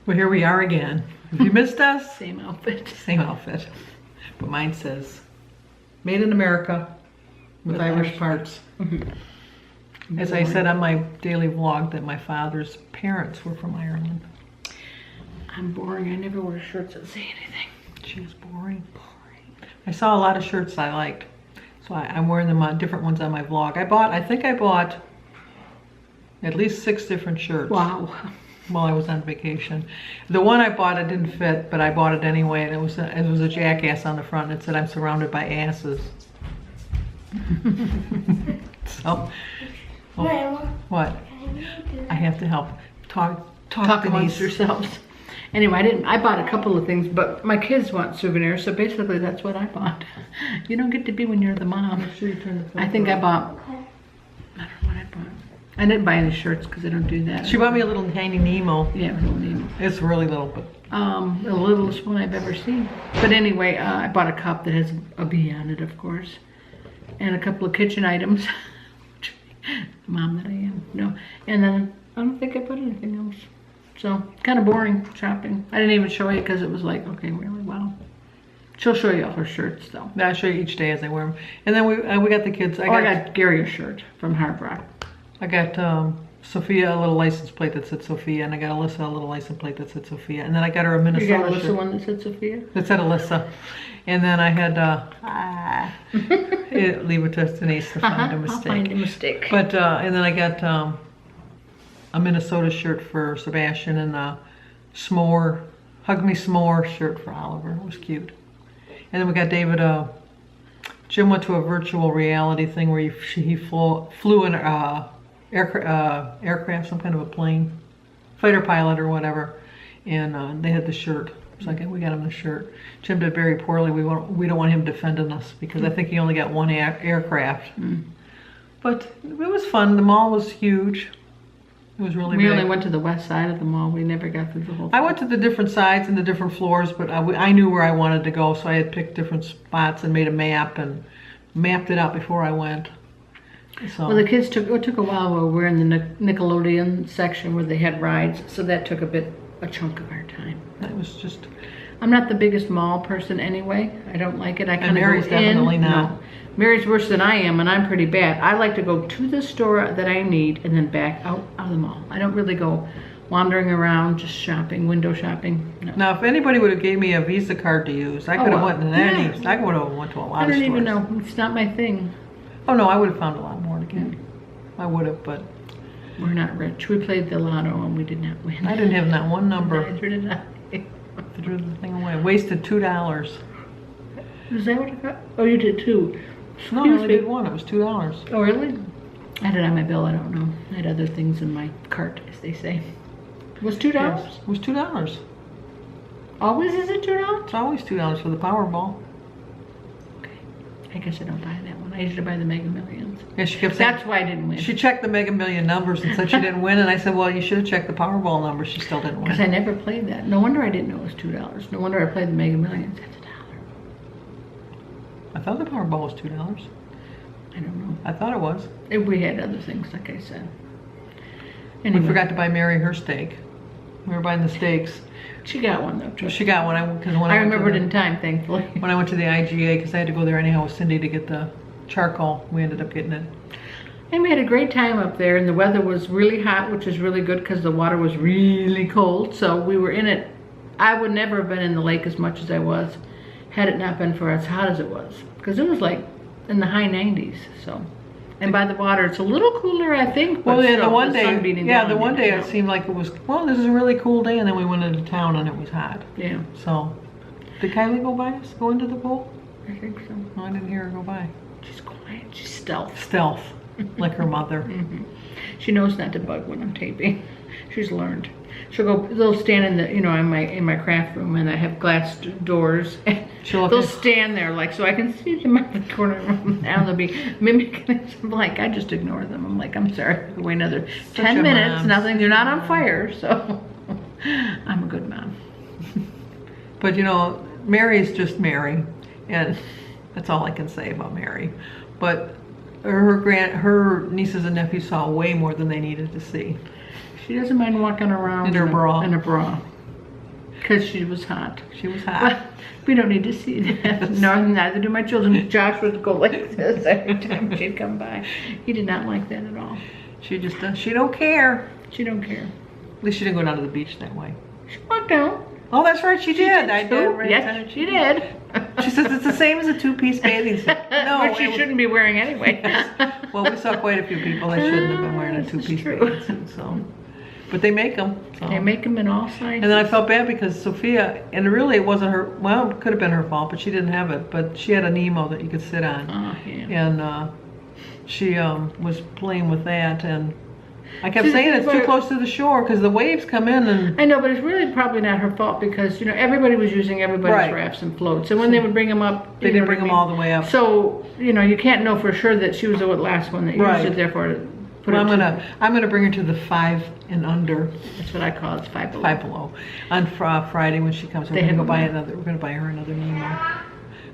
Well, here we are again. Have you missed us? Same outfit. Same outfit. But mine says, Made in America with Irish parts. As I said on my daily vlog that my father's parents were from Ireland. I'm boring. I never wear shirts that say anything. She was boring. I saw a lot of shirts I liked. So I'm wearing them on different ones on my vlog. I think I bought at least 6 different shirts. Wow. While I was on vacation. The one I bought, it didn't fit, but I bought it anyway, and it was a jackass on the front. It said, "I'm surrounded by asses." So, what? I have to help. Talk amongst yourselves. Anyway, I bought a couple of things, but my kids want souvenirs, so basically that's what I bought. You don't get to be when you're the mom. Make sure you turn the I think I bought, I don't know what I bought. I didn't buy any shirts because I don't do that. She bought me a little tiny Nemo. Yeah, little Nemo. It's really little, but The littlest one I've ever seen. But anyway, I bought a cup that has a bee on it, of course, and a couple of kitchen items. Mom that I am. No, and then I don't think I put anything else. So kind of boring shopping. I didn't even show you because it was like, okay, really, wow. She'll show you all her shirts though. I'll show you each day as I wear them. And then we got the kids. I got Gary a shirt from Hard Rock. I got Sophia a little license plate that said Sophia, and I got Alyssa a little license plate that said Sophia, and then I got her a Minnesota You got Alyssa shirt one that said Sophia? that said Alyssa, and then I had leave it to Denise to find a mistake. I'll find a mistake. But and then I got a Minnesota shirt for Sebastian and a s'more, Hug Me S'more shirt for Oliver. It was cute. And then we got David Jim went to a virtual reality thing where he flew an aircraft, some kind of a plane, fighter pilot or whatever, and they had the shirt. So we got him the shirt. Jim did very poorly. We don't want him defending us because I think he only got one aircraft. But it was fun. The mall was huge. It was really big. We only went to the west side of the mall. We never got through the whole thing. I went to the different sides and the different floors, but I knew where I wanted to go, so I had picked different spots and made a map and mapped it out before I went. So. Well, the kids it took a while. We were in the Nickelodeon section where they had rides, so that took a chunk of our time. It was just. I'm not the biggest mall person anyway. I don't like it. I kind of Mary's definitely not. No. Mary's worse than I am, and I'm pretty bad. I like to go to the store that I need and then back out of the mall. I don't really go wandering around just shopping, window shopping. No. Now, if anybody would have gave me a Visa card to use, I could have went to any. I would have went to a lot of stores. I don't even know. It's not my thing. Oh no, I would have found a lot more to get. I would have, but we're not rich. We played the lotto and we did not win. I didn't have that one number. Neither did I. I threw the thing away. Wasted $2. Is that what I got? Oh, you did too. No, I only did one. It was $2. Oh, really? I had it on my bill. I don't know. I had other things in my cart, as they say. It was $2? Yes, it was $2. Always is it $2? It's always $2 for the Powerball. Okay. I guess I don't buy that one. I usually buy the Mega Millions. Yeah, she kept saying. That's why I didn't win. She checked the Mega Million numbers and said she didn't win, and I said, well, you should have checked the Powerball numbers. She still didn't win. Because I never played that. No wonder I didn't know it was $2. No wonder I played the Mega Millions. That's $1. I thought the Powerball was $2. I don't know. I thought it was. If we had other things, like I said. Anyway. We forgot to buy Mary her steak. We were buying the steaks. She got one though. Trust she got one. I remembered in time, thankfully. When I went to the IGA, because I had to go there anyhow with Cindy to get the charcoal, we ended up getting it. And we had a great time up there, and the weather was really hot, which is really good because the water was really cold. So we were in it. I would never have been in the lake as much as I was had it not been for as hot as it was, because it was like in the high 90s. So, and by the water, it's a little cooler, I think. But well, yeah, still, the one day, it seemed like it was. Well, this is a really cool day, and then we went into town and it was hot. Yeah. So, did Kylie go into the pool? I think so. No, I didn't hear her go by. She's quiet. She's stealth. Stealth, like her mother. She knows not to bug when I'm taping. She's learned. They'll stand in the, in my craft room, and I have glass doors. And they'll stand there, like, so I can see them out the corner room. Now they'll be mimicking it. I'm like, I just ignore them. I'm like, I'm sorry. Wait another 10 minutes. Nothing. They're not on fire. So I'm a good mom. But Mary's just Mary, and that's all I can say about Mary. But her nieces and nephews saw way more than they needed to see. She doesn't mind walking around in her bra. In a bra. Because she was hot. She was hot. Well, we don't need to see that. No, neither do my children. Josh would go like this every time she'd come by. He did not like that at all. She just she don't care. She don't care. At least she didn't go down to the beach that way. She walked out. Oh, that's right, she did. I did. Right. Yes, she did. She says it's the same as a two-piece bathing suit. No, which she shouldn't be wearing anyway. Well, we saw quite a few people that shouldn't have been wearing a two-piece bathing suit. So, but they make them. So. They make them in all sizes. And then I felt bad because Sophia, and really it wasn't her. Well, it could have been her fault, but she didn't have it. But she had a Nemo that you could sit on, yeah. and she was playing with that and. I kept saying it's too close to the shore because the waves come in and... I know, but it's really probably not her fault because, you know, everybody was using everybody's rafts and floats. And when they would bring them up... They didn't bring them all the way up. So, you know, you can't know for sure that she was the last one that used it, therefore... I'm gonna bring her to the 5 and under. That's what I call it, it's 5 below. 5 below. On Friday when she comes, we're gonna buy her another Nemo.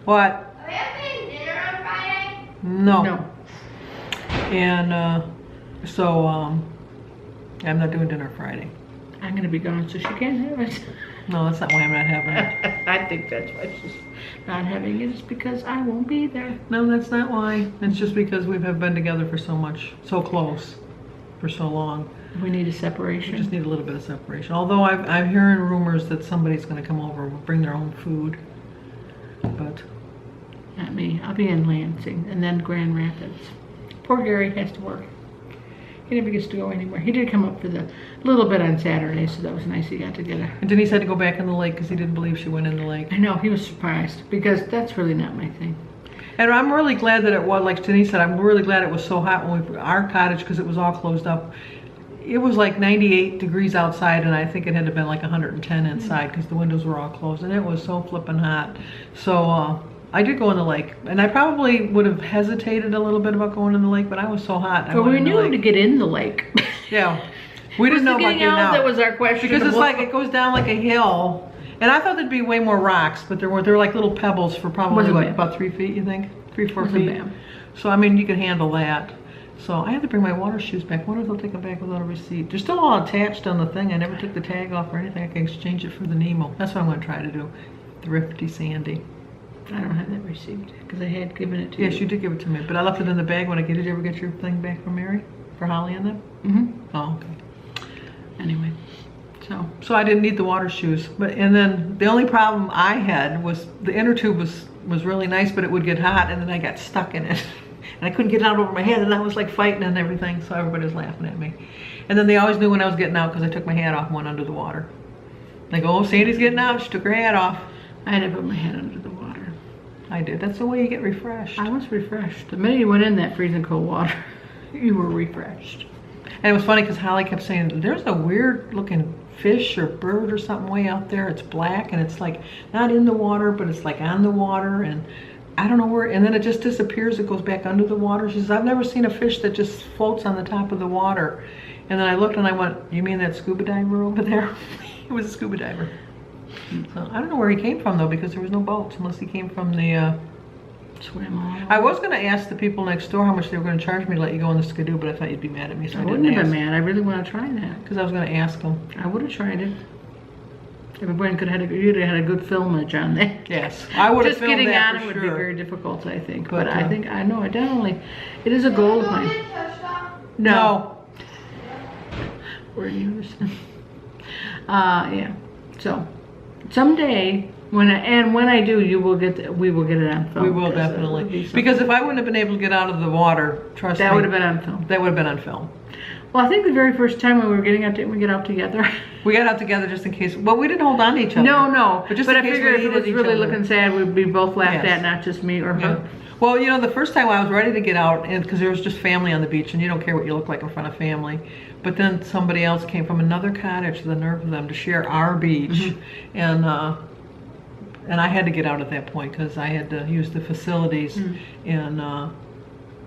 What? Are we having dinner on Friday? No. No. And so I'm not doing dinner Friday. I'm gonna be gone, so she can't have it. No, that's not why I'm not having it. I think that's why she's not having it. It's because I won't be there. No, that's not why. It's just because we have been together for so close, for so long. We need a separation. We just need a little bit of separation. Although I'm hearing rumors that somebody's going to come over and bring their own food, but not me. I'll be in Lansing and then Grand Rapids. Poor Gary has to work. He never gets to go anywhere. He did come up for the little bit on Saturday, so that was nice. He got to get her. And Denise had to go back in the lake because he didn't believe she went in the lake. I know, he was surprised because that's really not my thing. And I'm really glad that it was, like Denise said, I'm really glad it was so hot when our cottage, because it was all closed up. It was like 98 degrees outside, and I think it had to been like 110 inside because the windows were all closed, and it was so flippin' hot. So I did go in the lake, and I probably would have hesitated a little bit about going in the lake, but I was so hot. But we knew to get in the lake. Yeah. We didn't know about getting out. That was our question. Because it's like, it goes down like a hill. And I thought there'd be way more rocks, but there were like little pebbles for probably what, about 3 feet, you think? 3-4 feet. Bad. So, I mean, you could handle that. So I had to bring my water shoes back. What if they'll take them back without a receipt? They're still all attached on the thing. I never took the tag off or anything. I can exchange it for the Nemo. That's what I'm going to try to do. Thrifty Sandy. I don't have that receipt because I had given it to you. Yes, you did give it to me, but I left it in the bag when I get it. Did you ever get your thing back from Mary? For Holly and them? Mm-hmm. Oh, okay. Anyway, so I didn't need the water shoes. And then the only problem I had was the inner tube was really nice, but it would get hot, and then I got stuck in it. And I couldn't get it out over my head, and I was like fighting and everything, so everybody was laughing at me. And then they always knew when I was getting out because I took my hat off and went under the water. They go, oh, Sandy's getting out. She took her hat off. I had to put my head under the water. I did. That's the way you get refreshed. I was refreshed. The minute you went in that freezing cold water, you were refreshed. And it was funny because Holly kept saying, there's a weird looking fish or bird or something way out there. It's black and it's like not in the water, but it's like on the water. And I don't know where, and then it just disappears. It goes back under the water. She says, I've never seen a fish that just floats on the top of the water. And then I looked and I went, you mean that scuba diver over there? It was a scuba diver. So I don't know where he came from though, because there was no boats unless he came from the swim on. I was going to ask the people next door how much they were going to charge me to let you go on the skidoo, but I thought you'd be mad at me, so I wouldn't have been mad. I really want to try that. Because I was going to ask them. I would have tried it. Everyone could have you'd have had a good filmage on that. Yes, I would have Just filmed getting that on for it would sure. be very difficult, I think. But I think I know it definitely. It is a goal of mine. No. Were you listening? Yeah. So someday when I do, we will get it on film. We will definitely. Because if I wouldn't have been able to get out of the water, trust me. That would have been on film. That would have been on film. Well, I think the very first time when we were getting out, didn't we get out together? We got out together just in case. Well, we didn't hold on to each other. No. But, just I in case figured if it was each really other. looking sad, we'd be both laughed Yes. at, not just me or her. Well, you know, the first time I was ready to get out, and because there was just family on the beach, and you don't care what you look like in front of family. But then somebody else came from another cottage, the nerve of them, to share our beach. And I had to get out at that point because I had to use the facilities. And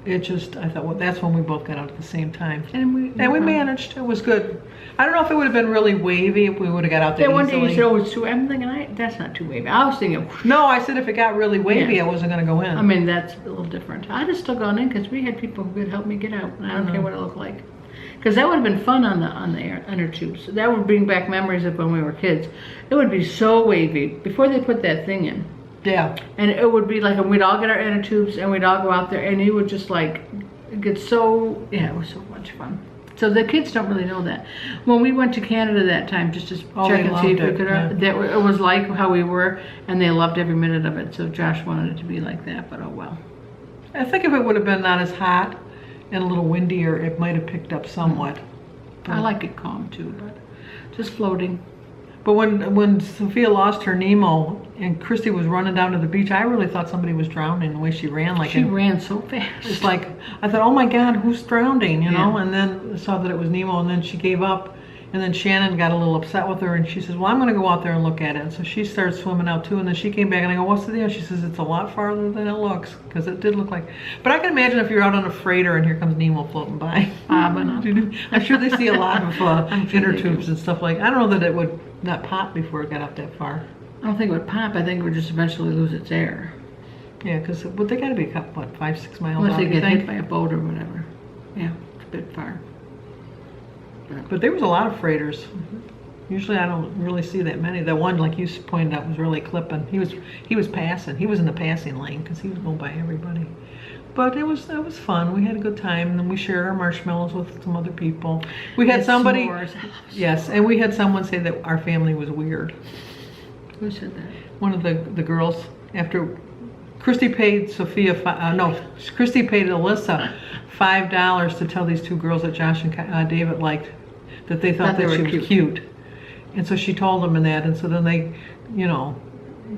it just, I thought, well, that's when we both got out at the same time. And we Managed. It was good. I don't know if it would have been really wavy if we would have got out there one easily. day you said, oh, it's too, I'm thinking, that's not too wavy. I was thinking, No, I said if it got really wavy, I wasn't going to go in. I mean, that's a little different. I'd have still gone in because we had people who could help me get out. And I don't care what it looked like. Because that would have been fun on the inner tubes. That would bring back memories of when we were kids. It would be so wavy before they put that thing in. Yeah. And it would be like, and we'd all get our inner tubes and we'd all go out there and you would just like get so, yeah, it was so much fun. So the kids don't really know that. When we went to Canada that time, just to Oh, check they and see if we loved could, it, yeah. it was like how we were, and they loved every minute of it. So Josh wanted it to be like that, but oh well. I think if it would have been not as hot and a little windier, it might have picked up somewhat. I like it calm too, but just floating. But when Sophia lost her Nemo and Christy was running down to the beach, I really thought somebody was drowning the way she ran. Like She ran so fast. It's like, I thought, oh my God, who's drowning, you know? Yeah. And then saw that it was Nemo, and then she gave up. And then Shannon got a little upset with her, and she says, well, I'm gonna go out there and look at it. And so she started swimming out too, and then she came back, and I go, what's the deal? She says, it's a lot farther than it looks, because it did look like, but I can imagine if you're out on a freighter and here comes Nemo floating by. But not. I'm sure they see a lot of I'm sure inner they tubes do. and stuff like, I don't know that it would not pop before it got up that far. I don't think it would pop. I think it would just eventually lose its air. Yeah, because they gotta be, what, 5-6 miles Unless out, they you get think? hit by a boat or whatever. Yeah, it's a bit far. But there was a lot of freighters. Usually I don't really see that many. The one, like you pointed out, was really clipping. He was passing. He was in the passing lane because he was going by everybody. But it was fun. We had a good time, and then we shared our marshmallows with some other people. We had And somebody, s'mores. yes, and we had someone say that our family was weird. Who said that? One of the girls, after Christy paid Sophia, Christy paid Alyssa $5 to tell these two girls that Josh and David liked, that they thought that they she were was cute. And so she told them that, and so then they,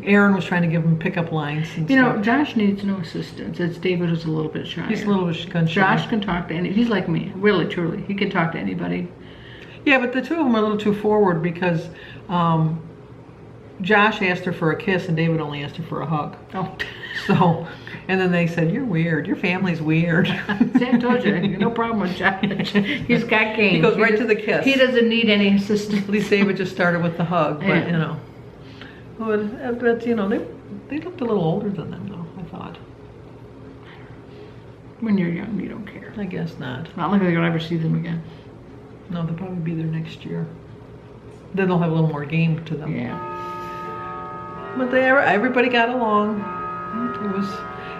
Aaron was trying to give them pickup lines and stuff. Josh needs no assistance. It's David who's a little bit shy. He's a little bit gun shy. Josh can talk to he's like me, really, truly. He can talk to anybody. Yeah, but the two of them are a little too forward because Josh asked her for a kiss and David only asked her for a hug. Oh. So, and then they said, you're weird. Your family's weird. I told you, no problem with Josh. He's got game. He goes right to the kiss. He doesn't need any assistance. At least David just started with the hug, but Yeah. But they looked a little older than them though, I thought. When you're young, you don't care. I guess not. Not like you'll ever see them again. No, they'll probably be there next year. Then they'll have a little more game to them. Yeah. But everybody got along.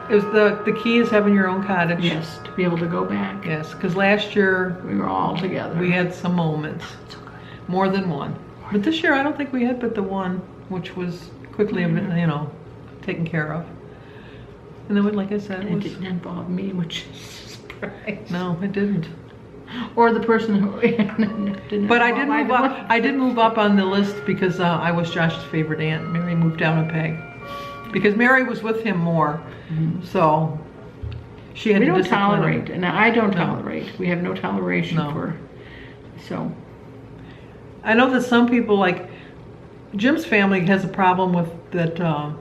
It was the key is having your own cottage. Yes, to be able to go back. Yes, because last year We were all together. we had some moments, So good. more than one. But this year I don't think we had but the one, which was quickly, taken care of. And then, like I said, And it it was, didn't involve me, which is a surprise. no, it didn't. Or the person who didn't. But I involve did move either up. one. I did move up on the list because I was Josh's favorite aunt. Mary moved down a peg because Mary was with him more, so she had We to don't discipline him. tolerate, and I don't No. tolerate. We have no toleration No. for, so. I know that some people, like Jim's family, has a problem with that.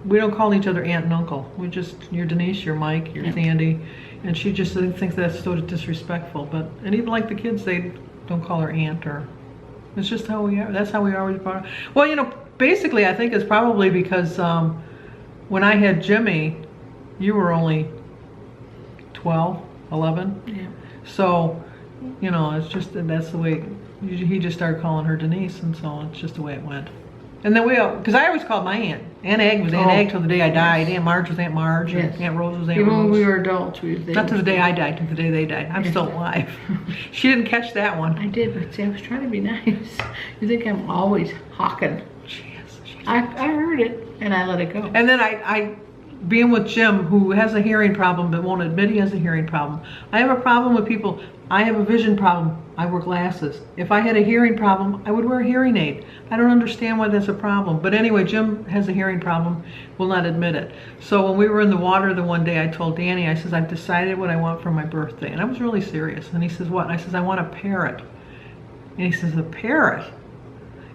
We don't call each other aunt and uncle. We just, you're Denise, you're Mike, you're Yeah. Sandy, and she just thinks that's so disrespectful. And even like the kids, they don't call her aunt, or it's just how we are. That's how we always brought. Well, basically, I think it's probably because when I had Jimmy, you were only 12, 11. Yeah. So, it's just that's the way. He just started calling her Denise, and so it's just the way it went. And then because I always called my aunt. Aunt Ag was Aunt Oh, Ag till the day I died. yes. Aunt Marge was Aunt Marge. Yes. And Aunt Rose was Aunt Even Rose. when we were adults, Not to the day I died, to the day they died. I'm still alive. She didn't catch that one. I did, but see, I was trying to be nice. You think I'm always hawking. She is. I heard it, and I let it go. And then I being with Jim, who has a hearing problem but won't admit he has a hearing problem. I have a problem with people. I have a vision problem. I wear glasses. If I had a hearing problem, I would wear a hearing aid. I don't understand why that's a problem. But anyway, Jim has a hearing problem, will not admit it. So when we were in the water the one day, I told Danny, I says, I've decided what I want for my birthday. And I was really serious. And he says, what? And I says, I want a parrot. And he says, a parrot?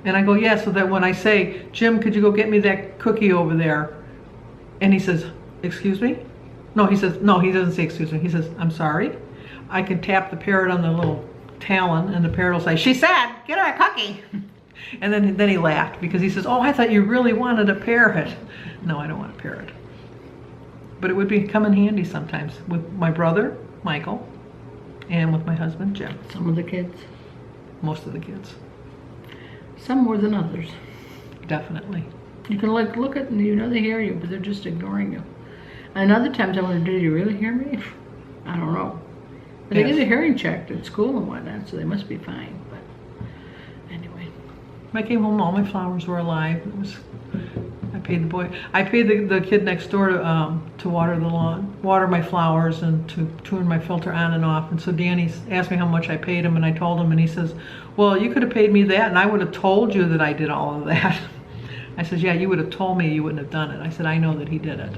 And I go, yeah, so that when I say, Jim, could you go get me that cookie over there? And he says, excuse me? No, he says, no, he doesn't say excuse me. He says, I'm sorry. I can tap the parrot on the little talon and the parrot will say, she said, get her a cookie. And then he laughed because he says, oh, I thought you really wanted a parrot. No, I don't want a parrot. But it would come in handy sometimes with my brother, Michael, And with my husband, Jim. Some of the kids. Most of the kids. Some more than others. Definitely. You can like look at, you know they hear you, but they're just ignoring you. And other times I wonder, did you really hear me? I don't know. But they Yes. get a hearing checked at school and whatnot, so they must be fine. But anyway. When I came home, all my flowers were alive. It was, I paid the boy. I paid the kid next door to water the lawn, water my flowers, and to turn my filter on and off. And so Danny asked me how much I paid him, and I told him, and he says, "Well, you could have paid me that, and I would have told you that I did all of that." I says, "Yeah, you would have told me you wouldn't have done it." I said, "I know that he did it."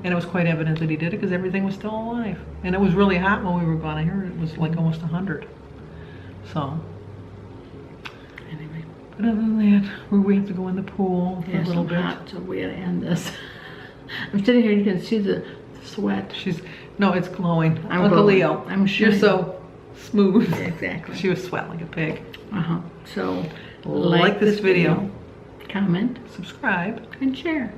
And it was quite evident that he did it because everything was still alive. And it was really hot when we were gone. I heard it was like almost 100. So, Anyway. but other than that, we have to go in the pool for Yeah, a little so bit. hot, so we gotta end this. I'm sitting here, you can see the sweat. No, it's glowing. I'm Uncle glowing. Leo, I'm you're shining. so smooth. Exactly. She was sweating like a pig. So, Like this video. comment, Subscribe. and share.